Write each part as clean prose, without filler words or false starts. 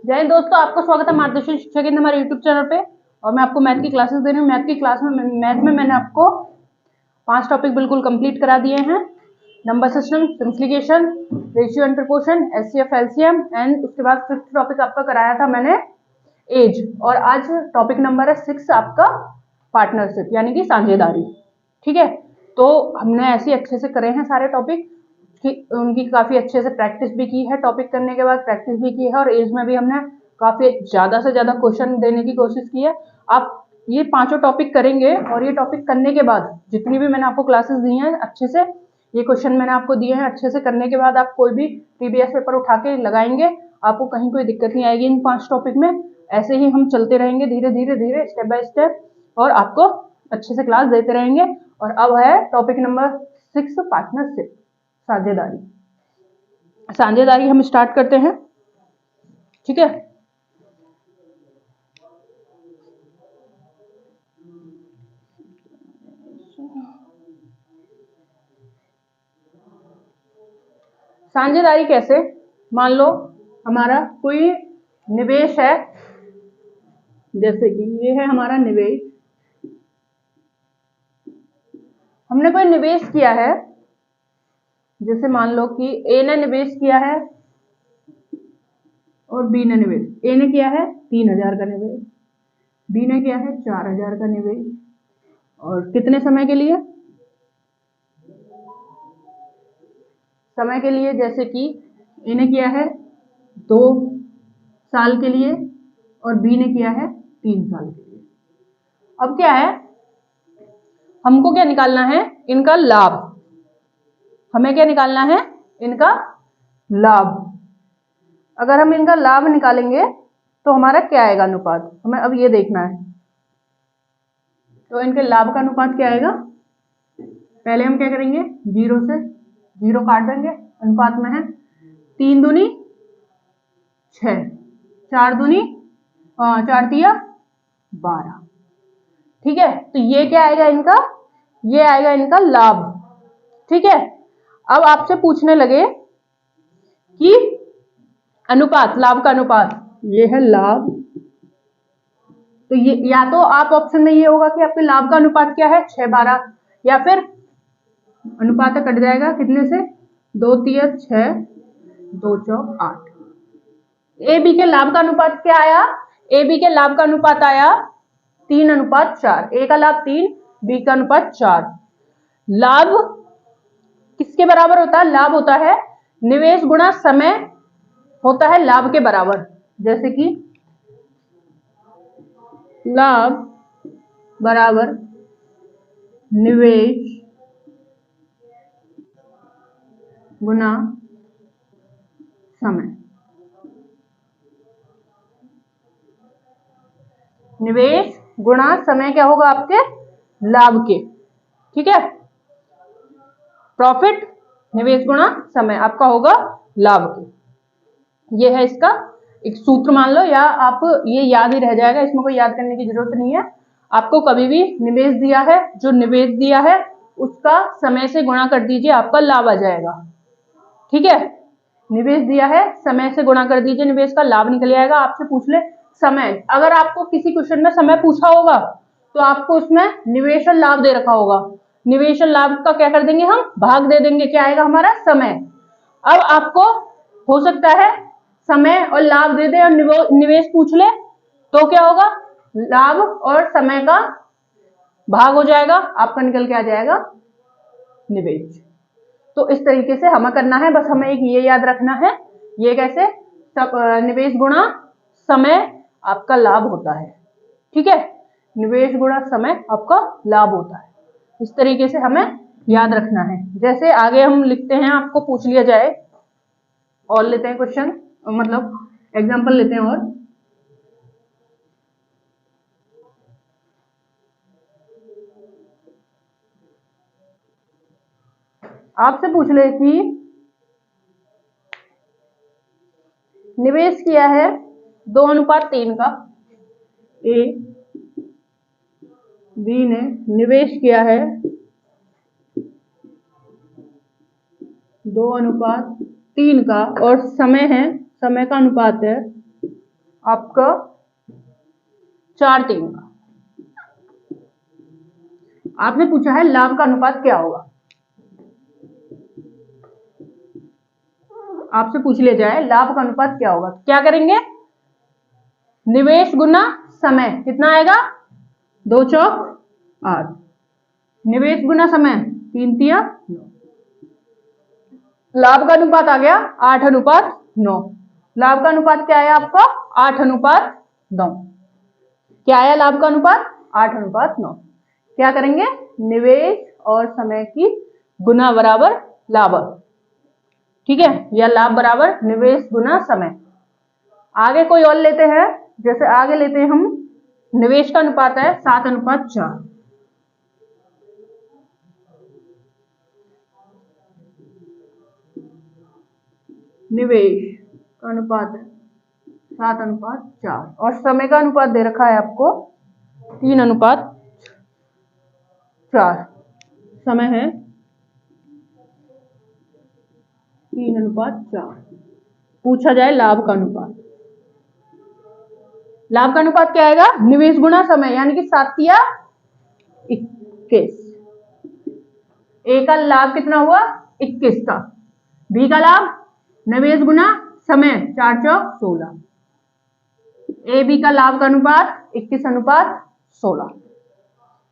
जय हिंद दोस्तों, आपका स्वागत है मार्गदर्शन शिक्षा केंद्र हमारे यूट्यूब चैनल पे। और मैं आपको मैथ की क्लासेस दे रही हूँ। मैथ की क्लास में मैंने आपको 5 टॉपिक बिल्कुल कंप्लीट करा दिए हैं। Number system, simplification, ratio and proportion, HCF, LCM and उसके बाद 5th टॉपिक आपका कराया था मैंने एज। और आज टॉपिक नंबर है 6 आपका पार्टनरशिप यानी कि साझेदारी। ठीक है, तो हमने ऐसे अच्छे से करे हैं सारे टॉपिक कि उनकी काफी अच्छे से प्रैक्टिस भी की है। टॉपिक करने के बाद प्रैक्टिस भी की है और एज में भी हमने काफी ज्यादा से ज्यादा क्वेश्चन देने की कोशिश की है। आप ये 5 टॉपिक करेंगे और ये टॉपिक करने के बाद जितनी भी मैंने आपको क्लासेस दी हैं अच्छे से, ये क्वेश्चन मैंने आपको दिए हैं अच्छे से करने के बाद आप कोई भी प्रीवियस पेपर उठा के लगाएंगे, आपको कहीं कोई दिक्कत नहीं आएगी इन 5 टॉपिक में। ऐसे ही हम चलते रहेंगे धीरे धीरे धीरे स्टेप बाय स्टेप और आपको अच्छे से क्लास देते रहेंगे। और अब है टॉपिक नंबर 6 पार्टनरशिप, साझेदारी। साझेदारी हम स्टार्ट करते हैं। ठीक है, साझेदारी कैसे, मान लो हमारा कोई निवेश है, जैसे कि ये है हमारा निवेश। हमने कोई निवेश किया है, जैसे मान लो कि ए ने निवेश किया है और बी ने निवेश, ए ने किया है 3000 का निवेश, बी ने किया है 4000 का निवेश। और कितने समय के लिए, समय के लिए, जैसे कि ए ने किया है 2 साल के लिए और बी ने किया है 3 साल के लिए। अब क्या है, हमको क्या निकालना है, इनका लाभ। हमें क्या निकालना है, इनका लाभ। अगर हम इनका लाभ निकालेंगे तो हमारा क्या आएगा अनुपात, हमें अब ये देखना है। तो इनके लाभ का अनुपात क्या आएगा, पहले हम क्या करेंगे, 0 से 0 काट देंगे, अनुपात में है 3 दूनी 6, 4 दूनी 4 तिया 12। ठीक है, तो ये क्या आएगा इनका, ये आएगा इनका लाभ। ठीक है, अब आपसे पूछने लगे कि अनुपात, लाभ का अनुपात, ये है लाभ। तो ये या तो आप ऑप्शन में ये होगा कि आपके लाभ का अनुपात क्या है 6/12, या फिर अनुपात कट जाएगा कितने से, 2 तिया 6, 2 चौक 8। ए बी के लाभ का अनुपात क्या आया, ए बी के लाभ का अनुपात आया 3:4। ए का लाभ 3, बी का अनुपात 4। लाभ किसके बराबर होता है, लाभ होता है निवेश गुणा समय होता है लाभ के बराबर। जैसे कि लाभ बराबर निवेश गुना समय। निवेश गुणा समय क्या होगा आपके लाभ के। ठीक है, प्रॉफिट निवेश गुणा समय आपका होगा लाभ के। ये है इसका एक सूत्र मान लो, या आप ये याद ही रह जाएगा, इसमें कोई याद करने की जरूरत नहीं है। आपको कभी भी निवेश दिया है, जो निवेश दिया है उसका समय से गुणा कर दीजिए, आपका लाभ आ जाएगा। ठीक है, निवेश दिया है समय से गुणा कर दीजिए, निवेश का लाभ निकल आएगा। आपसे पूछ ले समय, अगर आपको किसी क्वेश्चन में समय पूछा होगा तो आपको उसमें निवेश और लाभ दे रखा होगा, निवेश और लाभ का क्या कर देंगे, हम भाग दे देंगे, क्या आएगा हमारा समय। अब आपको हो सकता है समय और लाभ दे दे और निवेश पूछ ले, तो क्या होगा, लाभ और समय का भाग हो जाएगा, आपका निकल के आ जाएगा निवेश। तो इस तरीके से हमें करना है, बस हमें एक ये याद रखना है, ये कैसे, निवेश गुणा समय आपका लाभ होता है। ठीक है, निवेश गुणा समय आपका लाभ होता है, इस तरीके से हमें याद रखना है। जैसे आगे हम लिखते हैं, आपको पूछ लिया जाए, और लेते हैं क्वेश्चन, मतलब एग्जांपल लेते हैं। और आपसे पूछ ले कि निवेश किया है 2:3 का, ए बी ने निवेश किया है 2:3 का, और समय है, समय का अनुपात है आपका 4/3 का। आपने पूछा है लाभ का अनुपात क्या होगा, आपसे पूछ लिया जाए लाभ का अनुपात क्या होगा, क्या करेंगे? निवेश गुना समय, कितना आएगा? 2 चौक 8, निवेश गुना समय 3 तिया 9, लाभ का अनुपात आ गया 8:9। लाभ का अनुपात क्या आया आपका? 8:9। क्या आया लाभ का अनुपात? 8:9। क्या करेंगे? निवेश और समय की गुना बराबर लाभ, ठीक है, या लाभ बराबर निवेश गुना समय। आगे कोई और लेते हैं, जैसे आगे लेते हैं हम, निवेश का अनुपात है 7:4। निवेश का अनुपात है 7:4 और समय का अनुपात दे रखा है आपको 3:4। समय है 3:4। पूछा जाए लाभ का अनुपात, लाभ का अनुपात क्या आएगा? निवेश गुना समय, यानी कि 7 तिया 21। ए का लाभ कितना हुआ? 21 का। बी का लाभ निवेश गुना समय 4 चौक 16। ए बी का लाभ का अनुपात 21:16।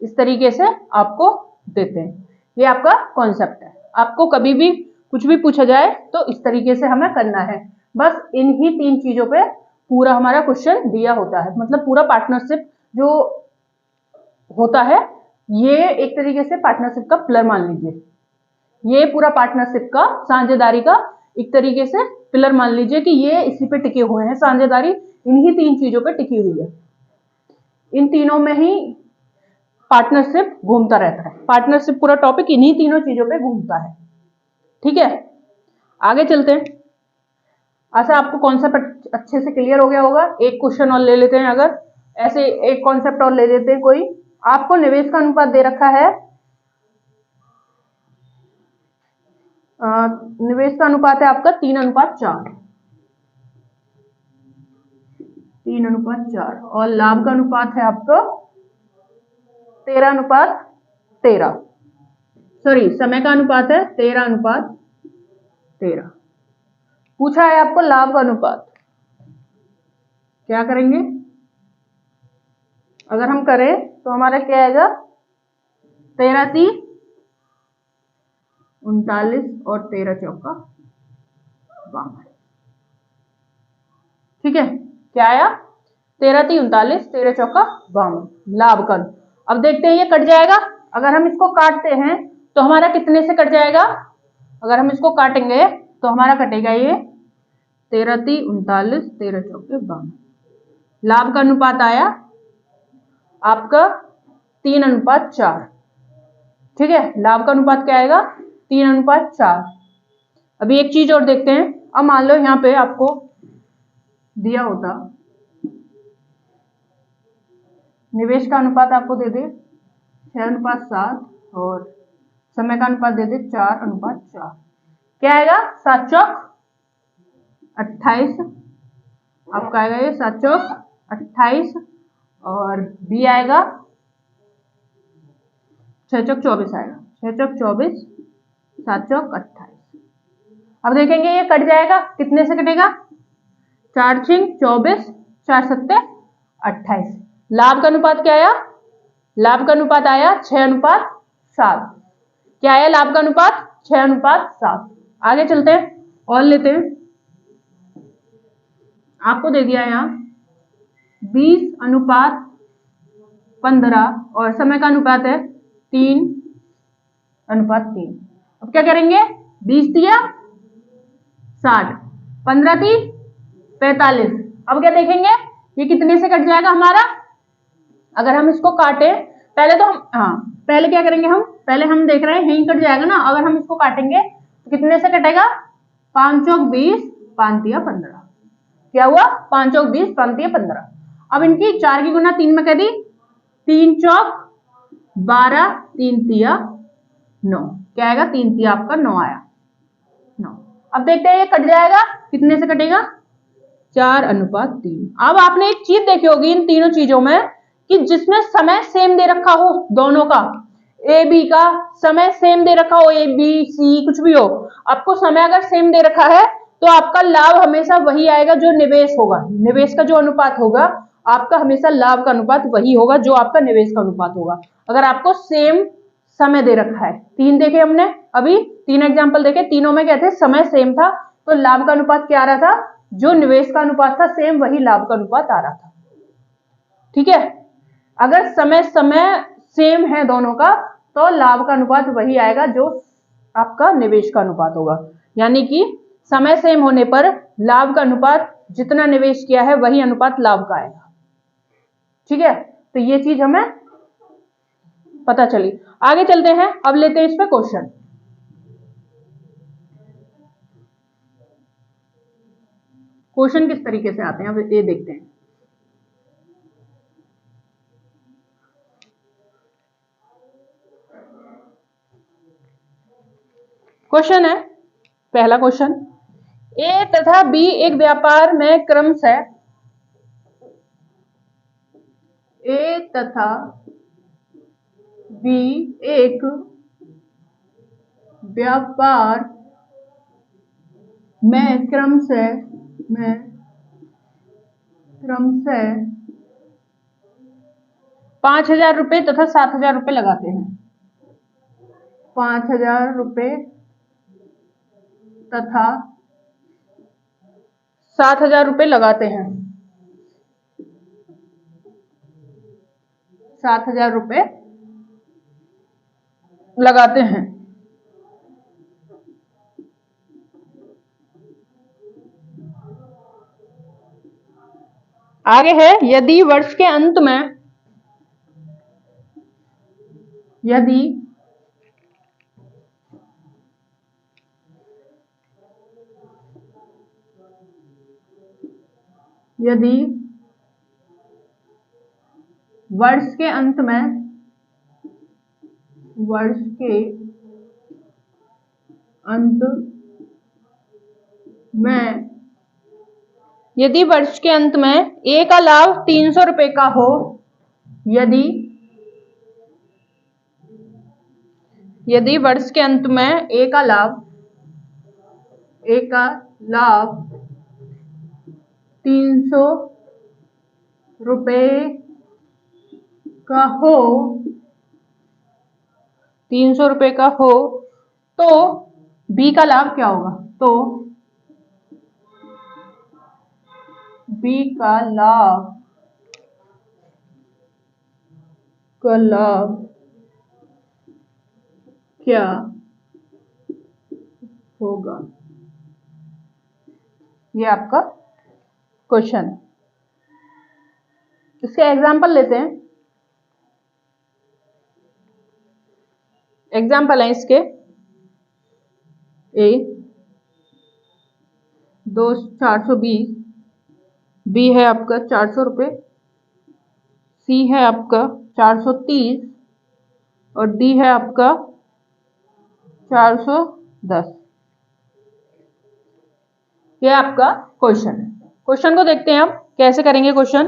इस तरीके से आपको देते हैं। ये आपका कॉन्सेप्ट है। आपको कभी भी कुछ भी पूछा जाए तो इस तरीके से हमें करना है। बस इन्हीं 3 चीजों पे पूरा हमारा क्वेश्चन दिया होता है। मतलब पूरा पार्टनरशिप जो होता है, ये एक तरीके से पार्टनरशिप का पिलर मान लीजिए। ये पूरा पार्टनरशिप का, साझेदारी का एक तरीके से पिलर मान लीजिए कि ये इसी पे टिके हुए हैं। साझेदारी इन्हीं 3 चीजों पे टिकी हुई है। इन तीनों में ही पार्टनरशिप घूमता रहता है। पार्टनरशिप पूरा टॉपिक इन्हीं तीनों चीजों पे घूमता है। ठीक है, आगे चलते हैं। ऐसा आपको कॉन्सेप्ट अच्छे से क्लियर हो गया होगा। एक क्वेश्चन और ले लेते हैं, अगर ऐसे एक कॉन्सेप्ट और ले लेते हैं। कोई आपको निवेश का अनुपात दे रखा है, निवेश का अनुपात है आपका 3:4, 3:4 और लाभ का अनुपात है आपका 13:13। सॉरी, समय का अनुपात है 13:13। पूछा है आपको लाभ का अनुपात, क्या करेंगे? अगर हम करें तो हमारा क्या आएगा? 13×3=39 और 13×4=52। ठीक है, क्या आया? 13×3=39, 13×4=52 लाभ का। अब देखते हैं ये कट जाएगा। अगर हम इसको काटते हैं तो हमारा कितने से कट जाएगा? अगर हम इसको काटेंगे तो हमारा कटेगा ये 13×3=39, 13×4=52। लाभ का अनुपात आया आपका 3:4। ठीक है, लाभ का अनुपात क्या आएगा? 3:4। अभी एक चीज और देखते हैं। अब मान लो यहाँ पे आपको दिया होता, निवेश का अनुपात आपको दे दे 6:7 और समय का अनुपात दे दे 4:4। क्या आएगा? 7 चौक 28। आपका आएगा ये 7 चौक 28 और बी आएगा 6 चौक 24 आएगा। 6 चौक 24, 7 चौक 28। अब देखेंगे ये कट जाएगा, कितने से कटेगा? 4×6 24, 4×7 28। लाभ का अनुपात क्या आया? लाभ का अनुपात आया 6:7। क्या आया लाभ का अनुपात? 6:7। आगे चलते हैं और लेते हैं। आपको दे दिया यहाँ 20:15 और समय का अनुपात है 3:3। अब क्या करेंगे? 20 तिया 60, 15 × 3 45। अब क्या देखेंगे ये कितने से कट जाएगा हमारा? अगर हम इसको काटे, पहले तो हम पहले क्या करेंगे? हम पहले हम देख रहे हैं यहीं कट जाएगा ना। अगर हम इसको काटेंगे तो कितने से कटेगा? 5 चौक 20, 5 तिया 15। क्या हुआ? 5 चौक 20, 5 तिया 15। अब इनकी 4 की गुना 3 में कर दी, 3 चौक 12, 3 तिया 9। क्या आएगा? 3 तिया आपका 9 आया, 9। अब देखते हैं ये कट जाएगा, कितने से कटेगा? 4:3। अब आपने एक चीज देखी होगी इन तीनों चीजों में कि जिसमें समय सेम दे रखा हो, दोनों का, ए बी का समय सेम दे रखा हो, ए बी सी कुछ भी हो, आपको समय अगर सेम दे रखा है तो आपका लाभ हमेशा वही आएगा जो निवेश होगा। निवेश का जो अनुपात होगा आपका हमेशा लाभ का अनुपात वही होगा जो आपका निवेश का अनुपात होगा। अगर आपको सेम समय दे रखा है, तीन देखे हमने अभी, तीन एग्जाम्पल देखे, तीनों में क्या थे, समय सेम था, तो लाभ का अनुपात क्या आ रहा था, जो निवेश का अनुपात था सेम वही लाभ का अनुपात आ रहा था। ठीक है, अगर समय समय सेम है दोनों का तो लाभ का अनुपात वही आएगा जो आपका निवेश का अनुपात होगा। यानी कि समय सेम होने पर लाभ का अनुपात जितना निवेश किया है वही अनुपात लाभ का आएगा। ठीक है, तो ये चीज हमें पता चली। आगे चलते हैं, अब लेते हैं इस पे क्वेश्चन। क्वेश्चन किस तरीके से आते हैं अब ये देखते हैं। क्वेश्चन है, पहला क्वेश्चन, ए तथा बी एक व्यापार में क्रमशः, ए तथा बी एक व्यापार में क्रमशः 5,000 रुपए तथा 7,000 रुपए लगाते हैं। 5,000 रुपए तथा 7,000 रुपए लगाते हैं। 7,000 रुपए लगाते हैं। आगे है, यदि वर्ष के अंत में, यदि वर्ष के अंत में, वर्ष के अंत में, यदि वर्ष के अंत में ए का लाभ 300 रुपए का हो, यदि वर्ष के अंत में ए का लाभ 300 रुपए का हो, 300 रुपए का हो, तो बी का लाभ क्या होगा, तो बी का लाभ क्या होगा। ये आपका क्वेश्चन। इसके एग्जाम्पल लेते हैं। एग्जाम्पल है इसके, ए 420, बी है आपका 400 रुपए, सी है आपका 430 और डी है आपका 410। ये आपका क्वेश्चन है। क्वेश्चन को देखते हैं हम कैसे करेंगे क्वेश्चन।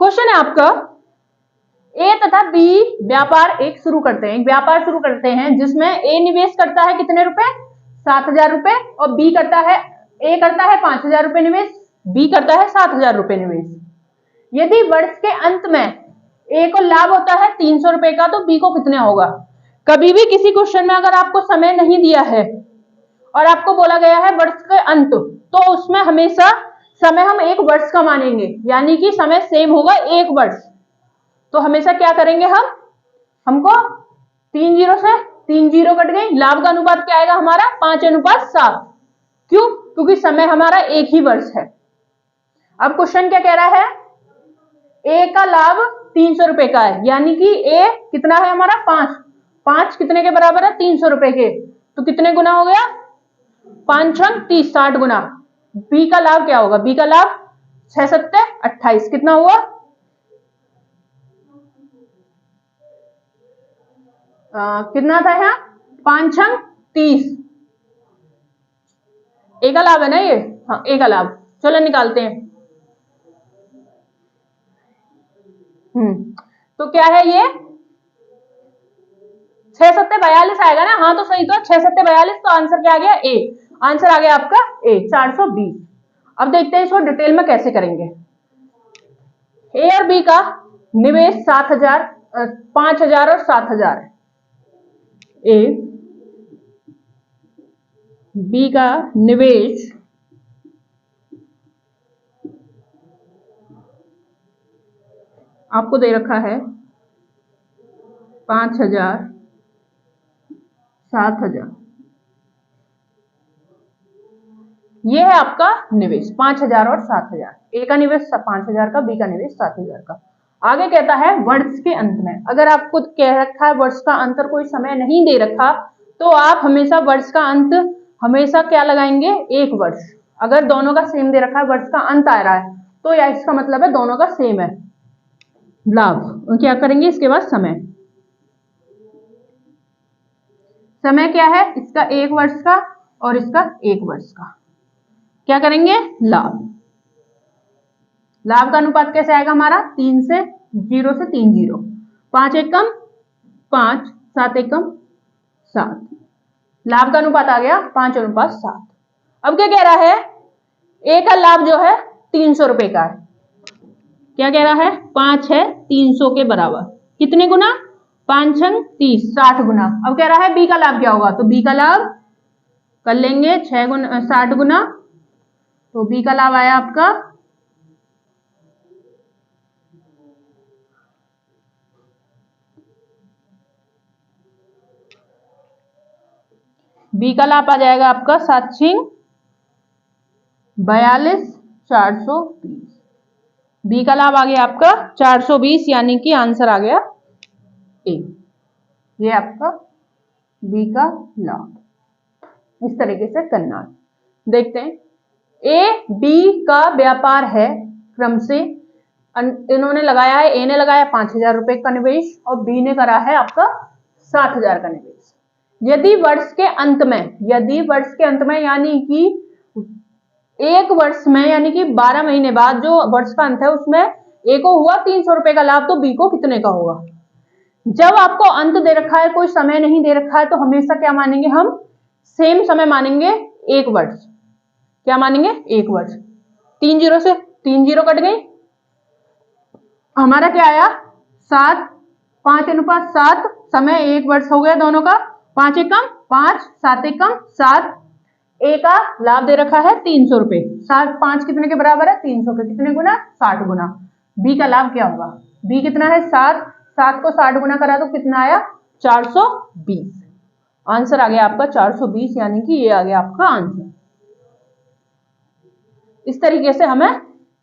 क्वेश्चन है आपका, ए तथा बी व्यापार शुरू करते हैं जिसमें ए निवेश करता है कितने रुपए, 7,000 रुपए, और बी करता है, ए करता है 5,000 रुपए निवेश, बी करता है 7,000 रुपए निवेश। यदि वर्ष के अंत में ए को लाभ होता है 300 रुपए का, तो बी को कितने होगा। कभी भी किसी क्वेश्चन में अगर आपको समय नहीं दिया है और आपको बोला गया है वर्ष के अंत, तो उसमें हमेशा समय हम 1 वर्ष का मानेंगे, यानी कि समय सेम होगा 1 वर्ष। तो हमेशा क्या करेंगे हमको 3 जीरो से 3 जीरो कट गई, लाभ का अनुपात क्या आएगा हमारा 5:7। क्यों, क्योंकि समय हमारा 1 ही वर्ष है। अब क्वेश्चन क्या कह रहा है, ए का लाभ 300 रुपए का है, यानी कि ए कितना है हमारा 5 कितने के बराबर है, 300 रुपए के, तो कितने गुना हो गया, 5 छंग 30, 60 गुना। बी का लाभ क्या होगा, बी का लाभ 6 सत्ते 28, कितना हुआ, कितना था यहाँ 5 छंग 30, ए का लाभ है ना ये, हाँ ए का लाभ, चलो निकालते हैं। तो क्या है ये 6 सत्ते 42 आएगा ना, हाँ तो सही तो 6 सत्ते 42, तो आंसर क्या आ गया ए, आंसर आ गया आपका ए 420। अब देखते हैं इसको डिटेल में कैसे करेंगे। ए और बी का निवेश 7,000 5,000 और 7,000 है। ए बी का निवेश आपको दे रखा है 5,000 7,000, ये है आपका निवेश 5,000 और 7,000। ए का निवेश 5,000 का, बी का निवेश 7,000 का। आगे कहता है वर्ष के अंत में, अगर आपको कह रखा है वर्ष का अंतर कोई समय नहीं दे रखा, तो आप हमेशा वर्ष का अंत हमेशा क्या लगाएंगे, 1 वर्ष। अगर दोनों का सेम दे रखा है, वर्ष का अंत आ रहा है, तो या इसका मतलब है दोनों का सेम है लाभ। क्या करेंगे इसके बाद समय, समय क्या है इसका 1 वर्ष का और इसका 1 वर्ष का, क्या करेंगे लाभ। लाभ का अनुपात कैसे आएगा हमारा, 3 से 0 से 3 0, 5 एकम 5 7 एकम 7, लाभ का अनुपात आ गया 5:7। अब क्या कह रहा है, ए का लाभ जो है 300 रुपए का है, क्या कह रहा है 5 है 300 के बराबर, कितने गुना 5 छंग 30 60 गुना। अब कह रहा है बी का लाभ क्या होगा, तो बी का लाभ कर लेंगे 6 गुना 60 गुना, तो बी का लाभ आया आपका बी का लाभ आ जाएगा आपका 7 छिंग 42 420, बी का लाभ आ गया आपका 420, यानी कि आंसर आ गया ए, ये आपका बी का लाभ। इस तरीके से करना है। देखते हैं, ए बी का व्यापार है क्रम से, इन्होंने लगाया है, ए ने लगाया 5,000 रुपए का निवेश और बी ने करा है आपका 7,000 का निवेश। यदि वर्ष के अंत में यानी कि 1 वर्ष में, यानी कि 12 महीने बाद जो वर्ष का अंत है उसमें ए को हुआ 300 रुपए का लाभ, तो बी को कितने का होगा। जब आपको अंत दे रखा है, कोई समय नहीं दे रखा है, तो हमेशा क्या मानेंगे हम, सेम समय मानेंगे 1 वर्ष। क्या मानेंगे 1 वर्ष, 3 0 से 3 0 कट गई, हमारा क्या आया 7 5:7, समय 1 वर्ष हो गया दोनों का, 5 एकम 5 7 एकम 7, ए का लाभ दे रखा है 300 रुपए, 7 5 कितने के बराबर है 300 के, कितने गुना 60 गुना। बी का लाभ क्या होगा, बी कितना है 7 7 को 60 गुना करा तो कितना आया 420, आंसर आ गया आपका 420, यानी कि ये आ गया आपका आंसर। इस तरीके से हमें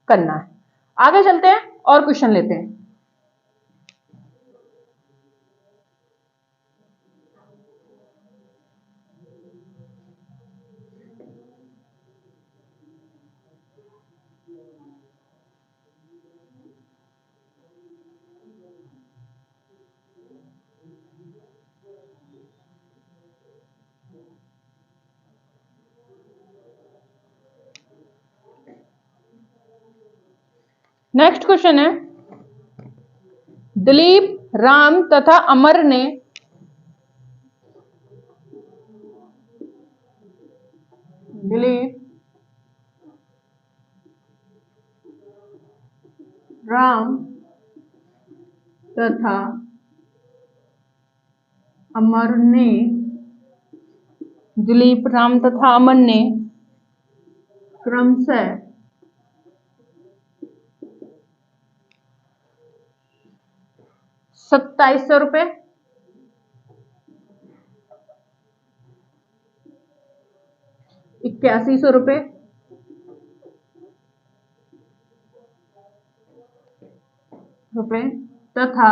करना है। आगे चलते हैं और क्वेश्चन लेते हैं। नेक्स्ट क्वेश्चन है, दिलीप राम तथा अमर ने राम तथा अमर ने दिलीप राम तथा अमर ने क्रमशः 2700 रुपए, 8100 रुपए तथा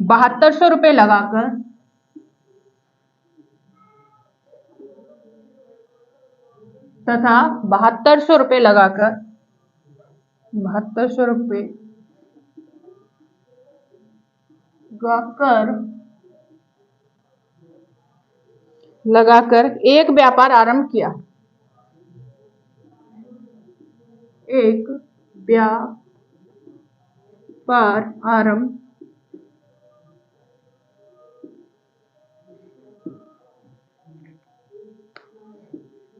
7200 रुपए लगाकर तथा 7200 रुपए लगाकर 7200 रुपए गाकर लगाकर एक व्यापार आरंभ किया। एक व्यापार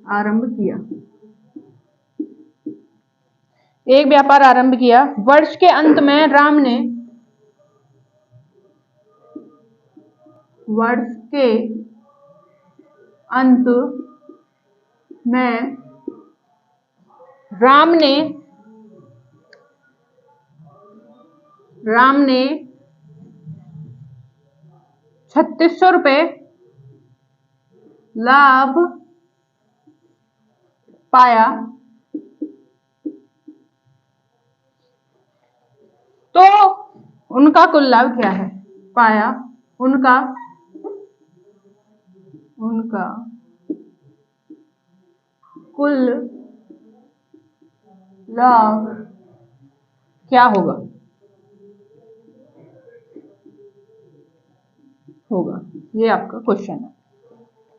आरंभ किया। एक व्यापार आरंभ किया। वर्ष के अंत में राम ने राम ने 3600 रुपये लाभ पाया। तो उनका कुल लाभ क्या है? पाया। उनका कुल लाभ क्या होगा? ये आपका क्वेश्चन है।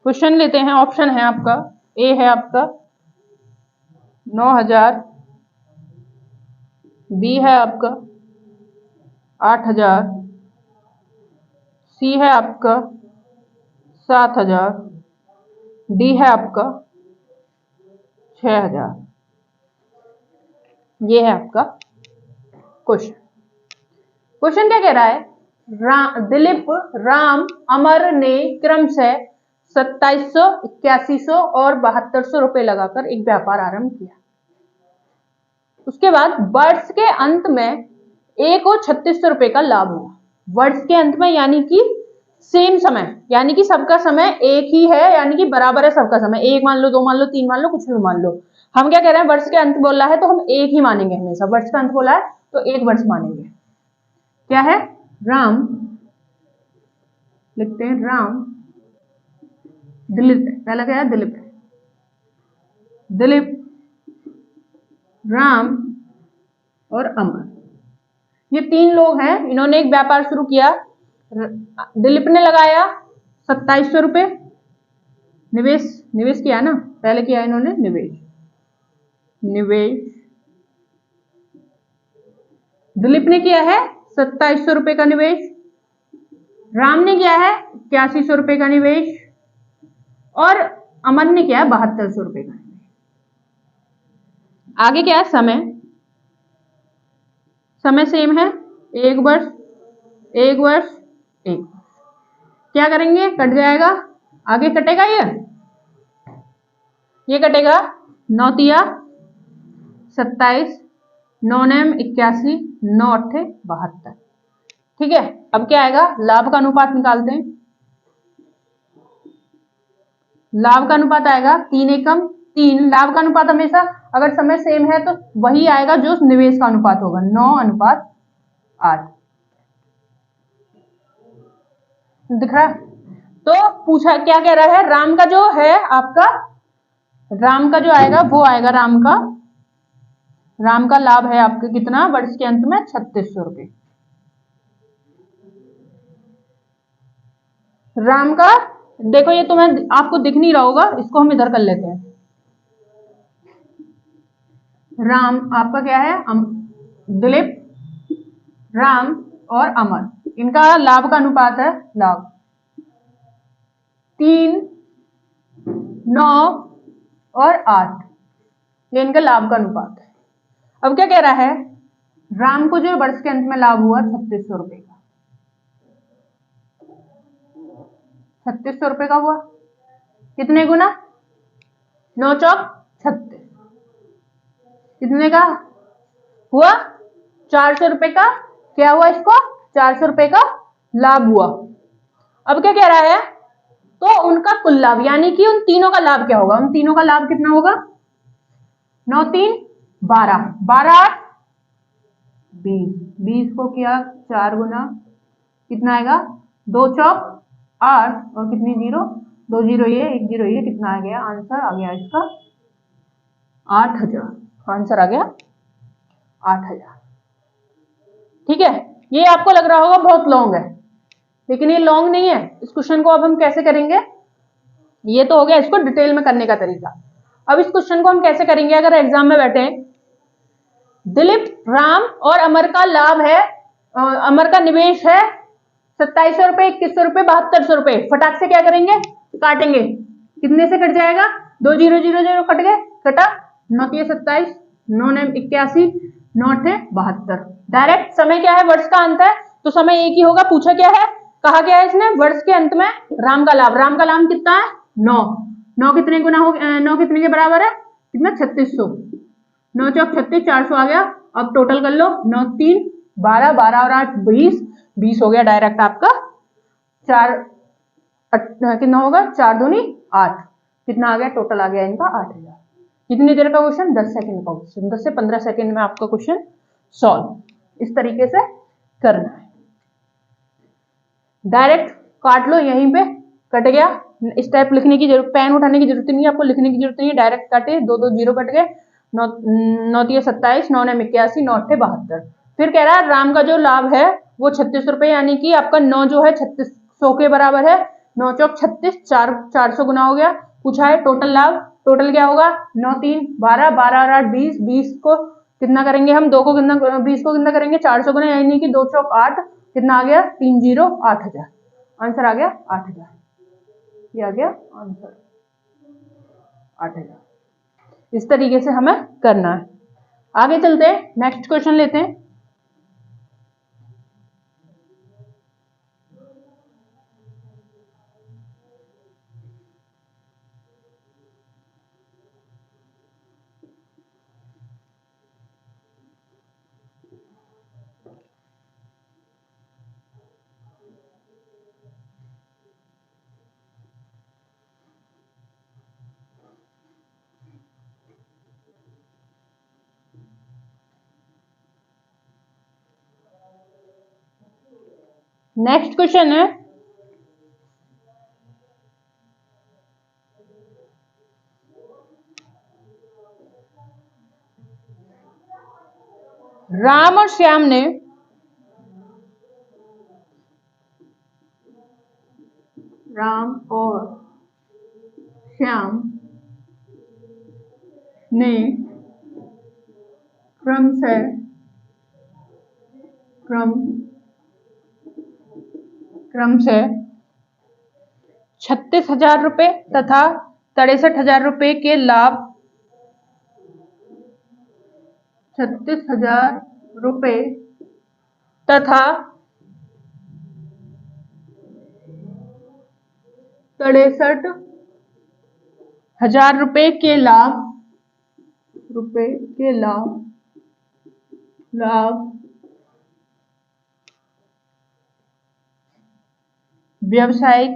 क्वेश्चन लेते हैं। ऑप्शन है आपका ए है आपका 9000, बी है आपका 8000, सी है आपका 7000, डी है आपका 6000। ये है आपका क्वेश्चन। क्वेश्चन क्या कह रहा है? दिलीप, राम, अमर ने क्रमशः 2700, 8100 और 7200 रुपए लगाकर एक व्यापार आरंभ किया। उसके बाद वर्ष के अंत में ए को 3600 रुपए का लाभ हुआ। वर्ष के अंत में यानी कि सेम समय, यानी कि सबका समय एक ही है, यानी कि बराबर है सबका समय। एक मान लो, दो मान लो, तीन मान लो, कुछ भी मान लो। हम क्या कह रहे हैं? वर्ष के अंत बोला है तो हम एक ही मानेंगे हमेशा। वर्ष का अंत बोला है तो एक वर्ष मानेंगे। क्या है? राम, लिखते हैं राम, दिलीप, पहला क्या है? दिलीप, राम और अमर, ये तीन लोग हैं। इन्होंने एक व्यापार शुरू किया। दिलीप ने लगाया 2700 रुपए निवेश किया ना, पहले किया इन्होंने निवेश। दिलीप ने किया है 2700 रुपए का निवेश। राम ने किया है 8100 रुपए का निवेश और अमर ने किया है 7200 रुपए का निवेश। आगे क्या है? समय सेम है, एक वर्ष, एक वर्ष, एक वर्ष। क्या करेंगे? कट जाएगा। आगे कटेगा ये कटेगा 9 तिया 27, 9 नेम 81, 9 अट्ठे 72। ठीक है। अब क्या आएगा? लाभ का अनुपात निकालते हैं। लाभ का अनुपात आएगा 3 एकम 3। लाभ का अनुपात हमेशा अगर समय सेम है तो वही आएगा जो निवेश का अनुपात होगा, 9:8। दिख रहा है? तो पूछा क्या कह रहा है? राम का जो है आपका, राम का जो आएगा वो आएगा, राम का लाभ है आपके कितना वर्ष के अंत में? 3600 रुपए। राम का देखो, ये तुम्हें आपको दिख नहीं रहा होगा, इसको हम इधर कर लेते हैं। राम आपका क्या है? दिलीप, राम और अमर, इनका लाभ का अनुपात है लाभ 3, 9 और 8। ये इनका लाभ का अनुपात है। अब क्या कह रहा है? राम को जो वर्ष के अंत में लाभ हुआ 3600 रुपए का, 3600 रुपए का हुआ। कितने गुना? 9 चौक 36। कितने का हुआ? 400 रुपए का। क्या हुआ? इसको 400 रुपए का लाभ हुआ। अब क्या कह रहा है? तो उनका कुल लाभ, यानी कि उन तीनों का लाभ क्या होगा? उन तीनों का लाभ कितना होगा? 9 3 12, 12 8 20, 20 को किया 4 गुना, कितना आएगा? 2 चौक 8 और कितनी जीरो? 2 जीरो ये, 1 जीरो ये, कितना आ गया? आंसर आ गया इसका 8000। आंसर आ गया 8000। ठीक है। ये आपको लग रहा होगा बहुत लॉन्ग है, लेकिन ये लॉन्ग नहीं है। इस क्वेश्चन को अब हम कैसे करेंगे? ये तो हो गया इसको डिटेल में करने का तरीका। अब इस क्वेश्चन को हम कैसे करेंगे अगर एग्जाम में बैठे, दिलीप, राम और अमर का लाभ है, अमर का निवेश है 2700 रुपए, 2100 रुपए, 7200 रुपए। फटाक से क्या करेंगे, काटेंगे। कितने से कट जाएगा, 2 0 0 0 कट गए, कटा, 9 के 27, 9 ने 81, 9 थे 72। डायरेक्ट समय क्या है, वर्ष का अंत है तो समय एक ही होगा। पूछा क्या है, कहा गया है इसने वर्ष के अंत में राम का लाभ, राम का लाभ कितना है 9, 9 कितने गुना हो, 9 कितने के बराबर है, कितना 3600, 9 चौक 36, 400 आ गया। अब टोटल कर लो, 9 3 12, 12 और 8 20, 20 हो गया डायरेक्ट आपका। 4 कितना होगा, 4 दूनी 8, कितना आ गया, टोटल आ गया इनका 8000। कितनी देर का क्वेश्चन, 10 सेकंड का क्वेश्चन, 10 से 15 सेकंड में आपका क्वेश्चन सॉल्व। इस तरीके से करना है, डायरेक्ट काट लो, यहीं पे कट गया। स्टेप लिखने की जरूरत, पेन उठाने की जरूरत नहीं है आपको, लिखने की जरूरत नहीं है, डायरेक्ट काटे, 2 2 0 कट गए, 9 9 27, 9 ने 81, 9 थे 72। फिर कह रहा है राम का जो लाभ है वो 36 रुपए, यानी कि आपका 9 जो है 3600 के बराबर है, 9 चौक 36, 400 गुना हो गया। पूछा है टोटल लाभ, टोटल क्या होगा, 9 3 12, 12 और 8 20, 20 को कितना करेंगे हम, 2 को कितना, 20 को कितना करेंगे, 400 गुना, यानी कि 2 चौक 8, कितना आ गया 3 0 8000। आंसर आ गया 8000, ये आ गया आंसर 8000। इस तरीके से हमें करना है। आगे चलते हैं, नेक्स्ट क्वेश्चन लेते हैं। नेक्स्ट क्वेश्चन है, राम और श्याम ने राम और श्याम ने क्रम से 36,000 रुपए तथा 63,000 रुपए के लाभ, 36,000 रुपए तथा 63,000 रुपए के लाभ व्यवसाय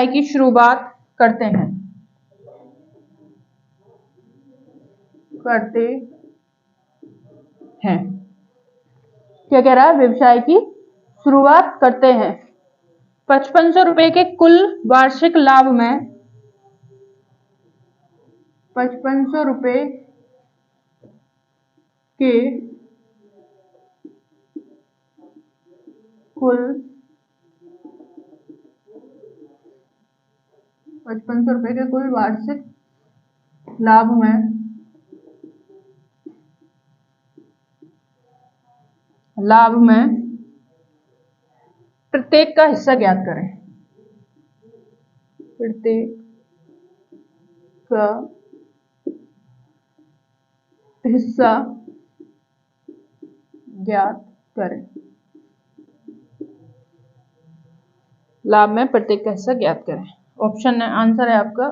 की शुरुआत करते हैं, क्या कह रहा है, व्यवसाय की शुरुआत करते हैं। 5500 रुपए के कुल वार्षिक लाभ में 5500 रुपए के कुल 5500 रुपए के कुल वार्षिक लाभ में प्रत्येक का हिस्सा ज्ञात करें, प्रत्येक का हिस्सा ज्ञात करें। लाभ में प्रत्येक का हिस्सा ज्ञात करें। ऑप्शन है, आंसर है आपका,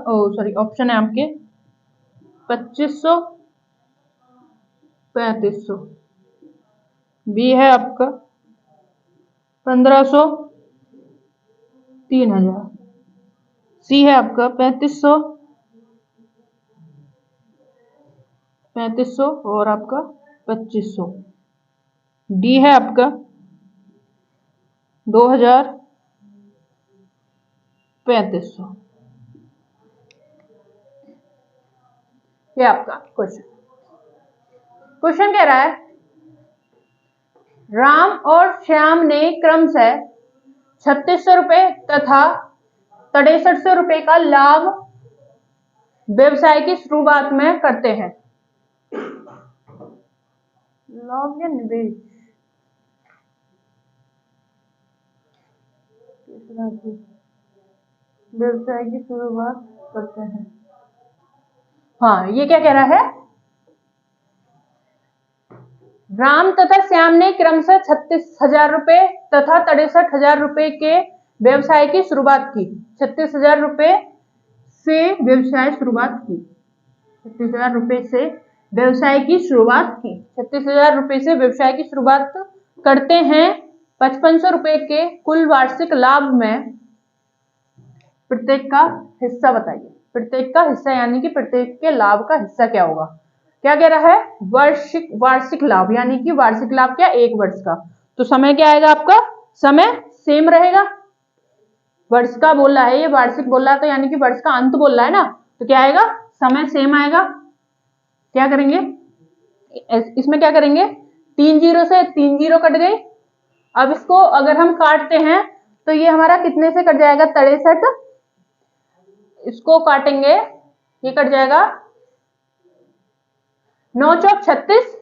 ऑप्शन है आपके 2500, 3500, बी है आपका 1500, 3000, सी है आपका 3500 और आपका 2500, डी है आपका 2000, 3500। ये आपका क्वेश्चन कह रहा है राम और श्याम ने क्रमशः 3600 रुपए तथा 6300 रुपए का लाभ व्यवसाय की शुरुआत में करते हैं। लाभ या निवेश व्यवसाय की शुरुआत करते हैं। हाँ, ये क्या कह रहा है? राम तथा श्याम ने क्रमशः 36,000 रुपए तथा 63,000 रुपए के व्यवसाय की शुरुआत की। 36,000 रुपए से व्यवसाय शुरुआत की। 36,000 रुपए से व्यवसाय की शुरुआत की। 36,000 रुपए से व्यवसाय की शुरुआत करते हैं। 5500 रुपए के कुल वार्षिक लाभ में प्रत्येक का हिस्सा बताइए। प्रत्येक का हिस्सा यानी कि प्रत्येक के लाभ का हिस्सा क्या होगा? क्या कह रहा है? वार्षिक लाभ, यानी कि वार्षिक लाभ क्या? 1 वर्ष का। तो समय क्या आएगा आपका? समय सेम रहेगा। वर्ष का बोल रहा है, ये वार्षिक बोल रहा था, यानी कि वर्ष का अंत बोल रहा है ना, तो क्या आएगा? समय सेम आएगा। क्या करेंगे इसमें? क्या करेंगे? 3 जीरो से 3 जीरो कट गई। अब इसको अगर हम काटते हैं तो ये हमारा कितने से कट जाएगा? 63। इसको काटेंगे, ये कट जाएगा 9 चौक 36,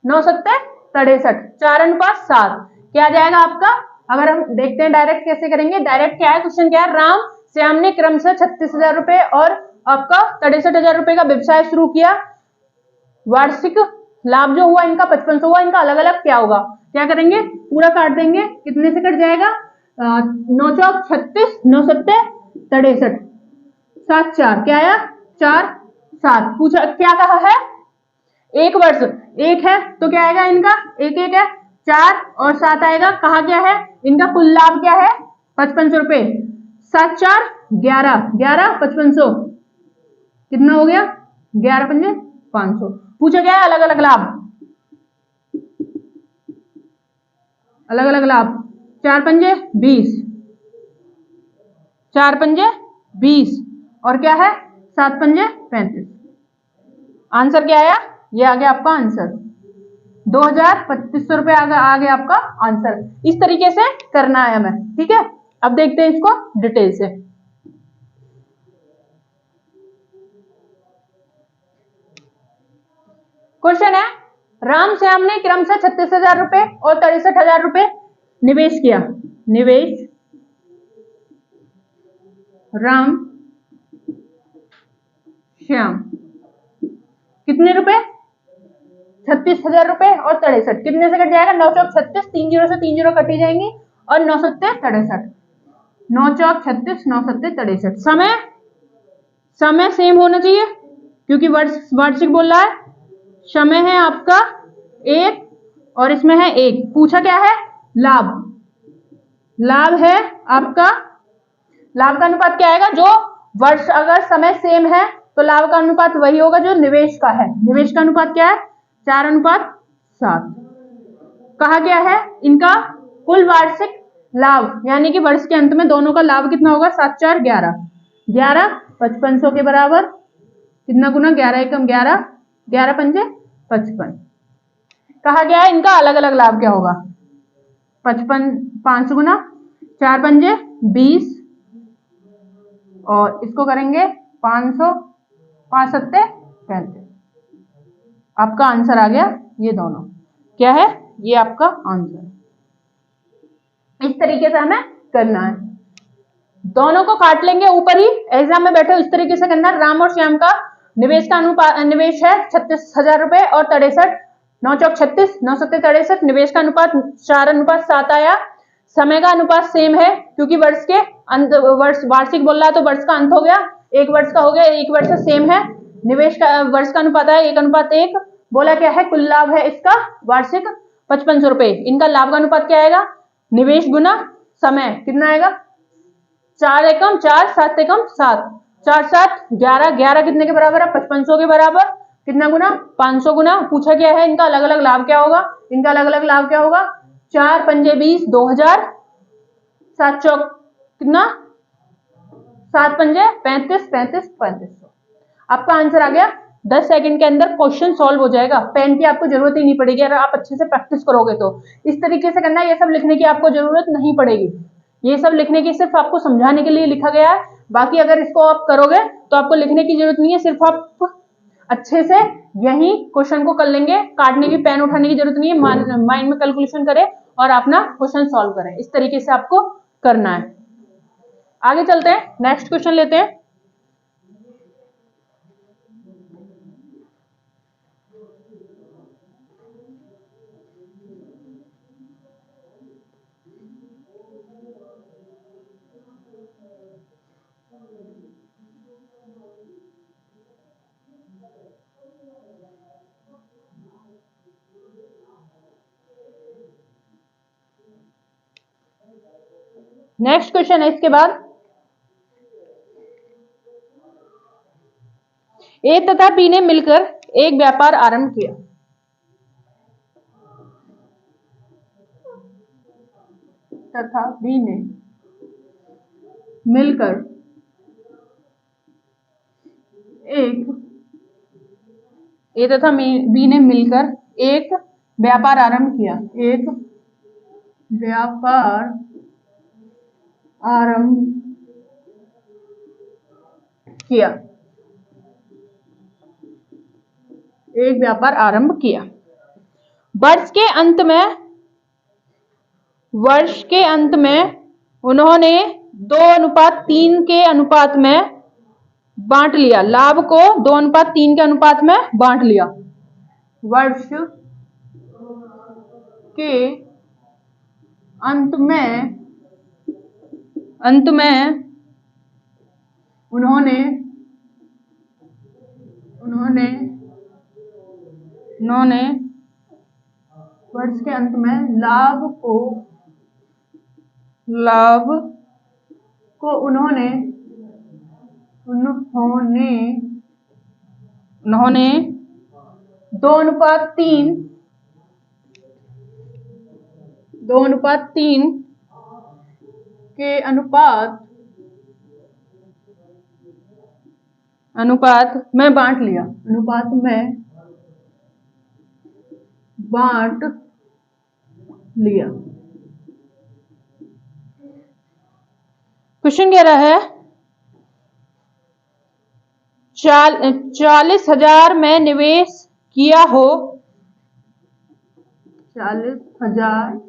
9 सत्ते 63, 4:7। क्या आ जाएगा आपका? अगर हम देखते हैं डायरेक्ट कैसे करेंगे। डायरेक्ट क्या है? क्वेश्चन क्या है? राम श्याम ने क्रमशः 36,000 रुपए और आपका 63,000 रुपए का व्यवसाय शुरू किया। वार्षिक लाभ जो हुआ इनका 5500 हुआ। इनका अलग अलग क्या होगा? क्या करेंगे? पूरा काट देंगे। कितने से कट जाएगा? 9 चौक 36, 9 सत्ते 63, 7 4 क्या आया? 4 7। पूछा क्या कहा है? 1 वर्ष 1 है तो क्या आएगा इनका? 1 1 है 4 और 7 आएगा। कहा क्या है? इनका कुल लाभ क्या है? 5500 रुपए। 7 4 11, 11 5500 कितना हो गया? 11 पंजे 500। पूछा क्या है? अलग अलग लाभ। अलग अलग लाभ 4 पंजे 20, 4 पंजे 20 और क्या है? 7 पंजे 35। आंसर क्या आया? ये आ गया आपका आंसर 2,2500 रुपए आ गया आपका आंसर। इस तरीके से करना है हमें, ठीक है। अब देखते हैं इसको डिटेल से। क्वेश्चन है राम श्याम ने क्रमशः 36,000 रुपए और 63,000 रुपए निवेश किया। निवेश राम श्याम कितने रुपए? 36,000 रुपए और 63। कितने से कट जाएगा? 9 चौक 36, 3 जीरो से 3 जीरो कटी जाएंगी और 9 सत्ते 63। 9 चौक 36, 9 सत्ते 63। समय सेम होना चाहिए क्योंकि वार्षिक बोल रहा है। समय है आपका 1 और इसमें है 1। पूछा क्या है? लाभ। लाभ है आपका, लाभ का अनुपात क्या आएगा? जो वर्ष अगर समय सेम है तो लाभ का अनुपात वही होगा जो निवेश का है। निवेश का अनुपात क्या है? 4:7। कहा गया है इनका कुल वार्षिक लाभ, यानी कि वर्ष के अंत में दोनों का लाभ कितना होगा? 7 4 11, 11 5500 के बराबर। कितना गुना? 11 एकम 11, 11 पंजे 55। कहा गया है इनका अलग अलग लाभ क्या होगा? 55 5 गुना 4 पंजे 20 और इसको करेंगे 500, 5 सत्ते 35। आपका आंसर आ गया ये दोनों। क्या है? ये आपका आंसर। इस तरीके से हमें करना है। दोनों को काट लेंगे ऊपर ही, एग्जाम में बैठे इस तरीके से करना। राम और श्याम का निवेश का अनुपात निवेश है 36,000 रुपए और 63, 9 चौक 36, 9 सत्ते 63। निवेश का अनुपात 4:7 आया। समय का अनुपात सेम है क्योंकि वर्ष के अंत, वर्ष वार्षिक बोल रहा है तो वर्ष का अंत हो गया। 1 वर्ष का हो गया, 1 वर्ष से सेम है। निवेश का वर्ष का अनुपात है 1:1। बोला क्या है? कुल लाभ है इसका वार्षिक 5500 रुपए। इनका लाभ का अनुपात क्या आएगा? निवेश गुना समय। कितना आएगा? 4 एकम 4, 7 एकम 7, 4 7 11, 11 कितने के बराबर है? 5500 के बराबर। कितना गुना? 500 गुना। पूछा क्या है? इनका अलग अलग लाभ क्या होगा? इनका अलग अलग लाभ क्या होगा? 4 पंजे 20, 2000, 7 चौक कितना? 7 पंजे 35, 35 3500। आपका आंसर आ गया 10 सेकंड के अंदर क्वेश्चन सॉल्व हो जाएगा। पेन की आपको जरूरत ही नहीं पड़ेगी अगर आप अच्छे से प्रैक्टिस करोगे तो। इस तरीके से करना है, ये सब लिखने की आपको जरूरत नहीं पड़ेगी। ये सब लिखने की सिर्फ आपको समझाने के लिए लिखा गया है। बाकी अगर इसको आप करोगे तो आपको लिखने की जरूरत नहीं है, सिर्फ आप अच्छे से यही क्वेश्चन को कर लेंगे। काटने की, पेन उठाने की जरूरत नहीं है, माइंड में कैलकुलेशन करें और अपना क्वेश्चन सॉल्व करें। इस तरीके से आपको करना है। आगे चलते हैं, नेक्स्ट क्वेश्चन लेते हैं। नेक्स्ट क्वेश्चन है इसके बाद, ए तथा बी ने मिलकर एक व्यापार आरंभ किया। तथा बी ने मिलकर ए तथा बी ने मिलकर एक व्यापार आरंभ किया। एक व्यापार आरंभ किया। एक व्यापार आरंभ किया। वर्ष के अंत में उन्होंने 2:3 के अनुपात में बांट लिया। लाभ को 2:3 के अनुपात में बांट लिया। वर्ष के अंत में उन्होंने वर्ष के अंत में लाभ को उन्होंने 2:3 के अनुपात में बांट लिया। अनुपात में बांट लिया। क्वेश्चन कह रहा है 40,000 में निवेश किया हो। 40,000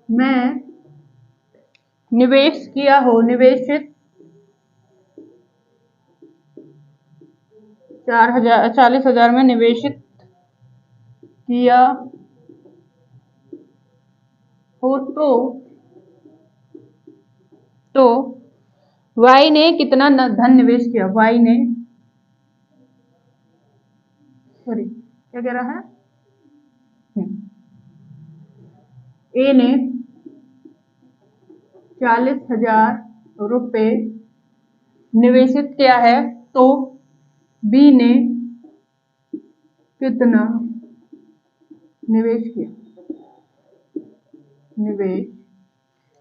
में निवेश किया हो। निवेशित 40,000 में निवेशित किया हो तो वाई ने कितना धन निवेश किया। वाई ने, सॉरी क्या कह रहा है, ए ने 40,000 रुपए निवेशित किया है तो बी ने कितना निवेश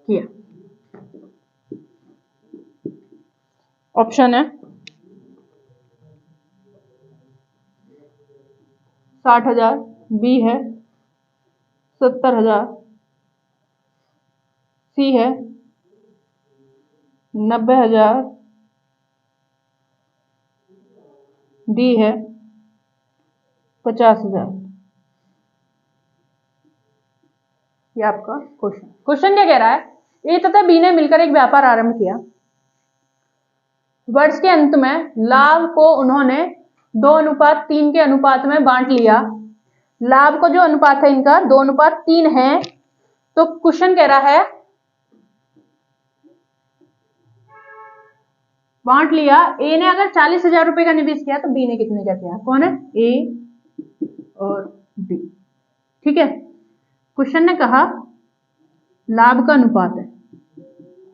किया। ऑप्शन है 60,000, बी है 70,000, सी है 90,000, डी है 50,000। ये आपका क्वेश्चन क्या कह रहा है, ए तथा बी ने मिलकर एक व्यापार आरंभ किया। वर्ष के अंत में लाभ को उन्होंने 2:3 के अनुपात में बांट लिया। लाभ को जो अनुपात है इनका 2:3 है। तो क्वेश्चन कह रहा है बांट लिया। ए ने अगर 40,000 रुपए का निवेश किया तो बी ने कितने का किया। कौन है, ए और बी। ठीक है, क्वेश्चन ने कहा लाभ का अनुपात है,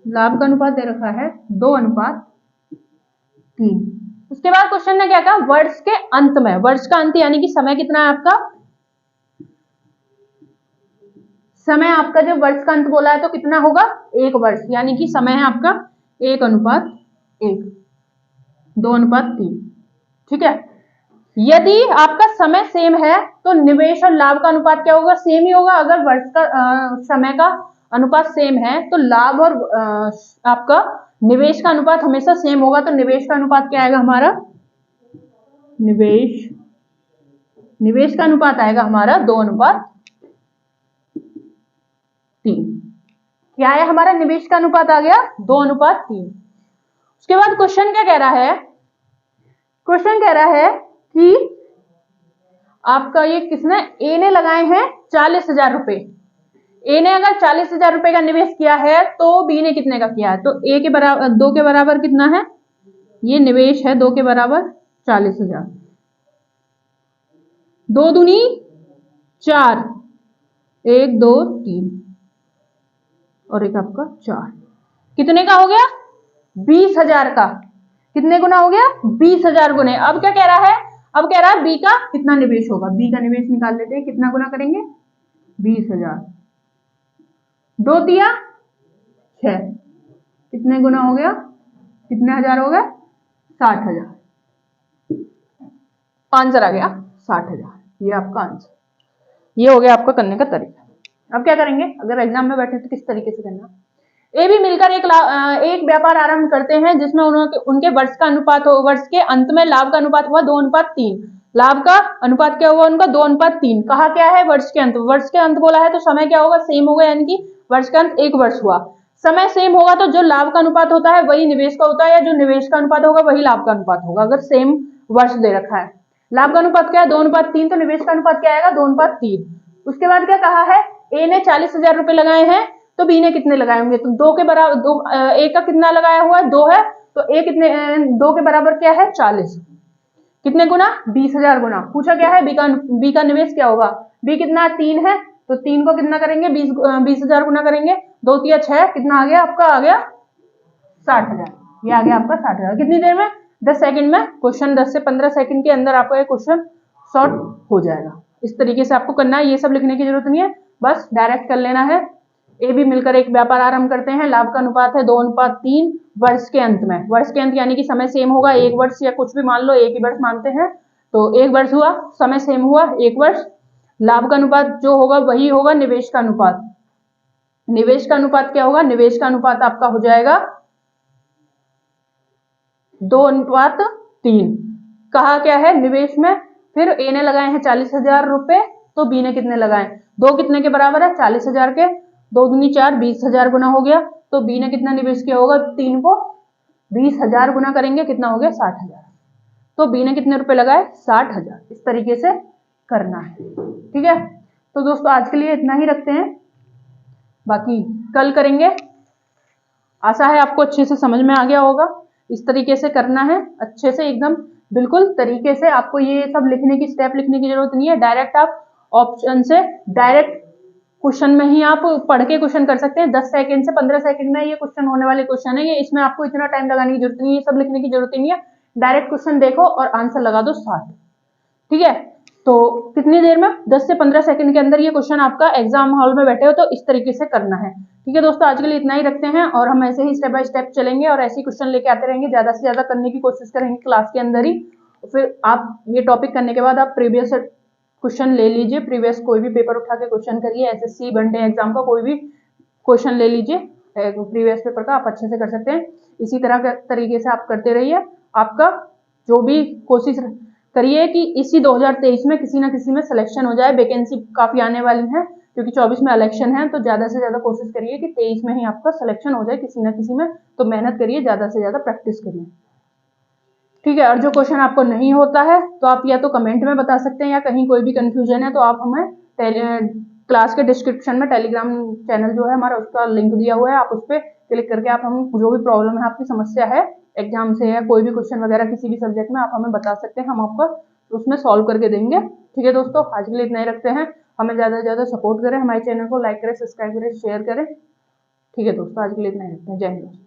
लाभ का अनुपात दे रखा है 2:3। उसके बाद क्वेश्चन ने क्या कहा, वर्ष के अंत में, वर्ष का अंत यानी कि समय कितना है आपका, समय आपका जब वर्ष का अंत बोला है तो कितना होगा, 1 वर्ष, यानी कि समय है आपका 1:1, 2:3। ठीक है, यदि आपका समय सेम है तो निवेश और लाभ का अनुपात क्या होगा, सेम ही होगा। अगर वर्ष का समय का अनुपात सेम है तो लाभ और आपका निवेश का अनुपात हमेशा सेम होगा। तो निवेश का अनुपात क्या आएगा हमारा, निवेश का अनुपात आएगा हमारा 2:3। क्या है हमारा, निवेश का अनुपात आ गया 2:3। उसके बाद क्वेश्चन क्या कह रहा है, क्वेश्चन कह रहा है कि आपका ये किसने, ए ने लगाए हैं 40,000 रुपए। ए ने अगर 40,000 रुपए का निवेश किया है तो बी ने कितने का किया है, तो ए के बराबर 2 के बराबर कितना है, ये निवेश है 2 के बराबर 40,000। 2 दूनी 4, 1 2 3 और एक आपका 4, कितने का हो गया 20,000 का। कितने गुना हो गया 20,000 गुने। अब क्या कह रहा है, अब कह रहा है बी का कितना निवेश होगा, बी का निवेश निकाल लेते हैं। कितना गुना करेंगे 20,000, 2 तिया 6, कितने गुना हो गया, कितने हजार हो गया 60,000। आंसर आ गया 60,000। ये आपका आंसर, ये हो गया आपका करने का तरीका। अब क्या करेंगे, अगर एग्जाम में बैठे तो किस तरीके से करना। ए भी मिलकर एक व्यापार आरंभ करते हैं जिसमें उनके वर्ष का अनुपात हो, वर्ष के अंत में लाभ का अनुपात हुआ 2:3। लाभ का अनुपात क्या हुआ उनका 2:3। कहा क्या है वर्ष के अंत, वर्ष के अंत बोला है तो समय क्या होगा सेम होगा, यानी कि वर्ष का अंत 1 वर्ष हुआ। समय सेम होगा तो जो लाभ का अनुपात होता है वही निवेश का होता है, या जो निवेश का अनुपात होगा वही लाभ का अनुपात होगा, अगर सेम वर्ष दे रखा है। लाभ का अनुपात क्या है 2:3, तो निवेश का अनुपात क्या आएगा 2:3। उसके बाद क्या कहा है, ए ने 40,000 रुपए लगाए हैं तो बी ने कितने लगाए होंगे, तो 2 के बराबर, 2 ए का कितना लगाया हुआ है 2 है, तो ए कितने 2 के बराबर क्या है 40। कितने गुना 20,000 गुना। पूछा क्या है बी का निवेश क्या होगा, बी कितना 3 है, तो 3 को कितना करेंगे 20,000 गुना करेंगे, 2 तिया 6, कितना आ गया आपका, आ गया 60,000। ये आ गया आपका 60,000। कितनी देर में 10 सेकंड में। क्वेश्चन 10 से 15 सेकंड के अंदर आपका ये क्वेश्चन सॉल्व हो जाएगा। इस तरीके से आपको करना है, ये सब लिखने की जरूरत नहीं है, बस डायरेक्ट कर लेना है। ए भी मिलकर एक व्यापार आरंभ करते हैं, लाभ का अनुपात है 2:3 वर्ष के अंत में। वर्ष के अंत यानी कि समय सेम होगा, 1 वर्ष या कुछ भी मान लो, एक ही वर्ष मानते हैं, तो 1 वर्ष हुआ, समय सेम हुआ 1 वर्ष। लाभ का अनुपात जो होगा वही होगा निवेश का अनुपात। निवेश का अनुपात क्या होगा, निवेश का अनुपात आपका हो जाएगा 2:3। कहा क्या है निवेश में, फिर ए ने लगाए हैं 40,000 रुपए, तो बी ने कितने लगाए, 2 कितने के बराबर है 40,000 के, 2 दूनी 4, 20,000 गुना हो गया, तो बी ने कितना निवेश किया होगा, 3 को 20,000 गुना करेंगे कितना हो गया 60,000। तो बी ने कितने रुपए लगाए 60,000। इस तरीके से करना है, ठीक है। तो दोस्तों आज के लिए इतना ही रखते हैं, बाकी कल करेंगे। आशा है आपको अच्छे से समझ में आ गया होगा। इस तरीके से करना है अच्छे से, एकदम बिल्कुल तरीके से। आपको ये सब लिखने की, स्टेप लिखने की जरूरत नहीं है, डायरेक्ट आप ऑप्शन से डायरेक्ट क्वेश्चन में ही आप पढ़ के क्वेश्चन कर सकते हैं। 10 सेकंड से 15 सेकंड में ये क्वेश्चन होने वाले क्वेश्चन है, ये इसमें आपको इतना टाइम लगाने की जरूरत नहीं है, ये सब लिखने की जरूरत नहीं है। डायरेक्ट क्वेश्चन देखो और आंसर लगा दो साथ, ठीक है। तो कितनी देर में, 10 से 15 सेकंड के अंदर ये क्वेश्चन आपका एग्जाम हॉल में बैठे हो तो इस तरीके से करना है, ठीक है दोस्तों। आज के लिए इतना ही रखते हैं, और हम ऐसे ही स्टेप बाय स्टेप चलेंगे और ऐसे ही क्वेश्चन लेके आते रहेंगे, ज्यादा से ज्यादा करने की कोशिश करेंगे क्लास के अंदर ही। फिर आप ये टॉपिक करने के बाद आप प्रीवियस क्वेश्चन ले लीजिए, प्रीवियस कोई भी पेपर उठा के क्वेश्चन करिए, एसएससी वनडे एग्जाम का कोई भी क्वेश्चन ले लीजिए प्रीवियस पेपर का, आप अच्छे से कर सकते हैं। इसी तरह के तरीके से आप करते रहिए, आपका जो भी कोशिश करिए कि इसी 2023 में किसी ना किसी में सिलेक्शन हो जाए। वैकेंसी काफी आने वाली है क्योंकि 24 में इलेक्शन है, तो ज्यादा से ज्यादा कोशिश करिए कि 23 में ही आपका सिलेक्शन हो जाए किसी ना किसी में। तो मेहनत करिए, ज्यादा से ज्यादा प्रैक्टिस करिए, ठीक है। और जो क्वेश्चन आपको नहीं होता है तो आप या तो कमेंट में बता सकते हैं, या कहीं कोई भी कंफ्यूजन है तो आप हमें क्लास के डिस्क्रिप्शन में टेलीग्राम चैनल जो है हमारा, उसका लिंक दिया हुआ है, आप उस पर क्लिक करके आप हम जो भी प्रॉब्लम है, आपकी समस्या है एग्जाम से या कोई भी क्वेश्चन वगैरह किसी भी सब्जेक्ट में, आप हमें बता सकते हैं, हम आपको उसमें सॉल्व करके देंगे, ठीक है दोस्तों। आज के लिए इतना ही रखते हैं, हमें ज्यादा से ज्यादा सपोर्ट करें, हमारे चैनल को लाइक करें, सब्सक्राइब करें, शेयर करें, ठीक है दोस्तों। आज के लिए इतना ही रखते हैं, जय हिंद।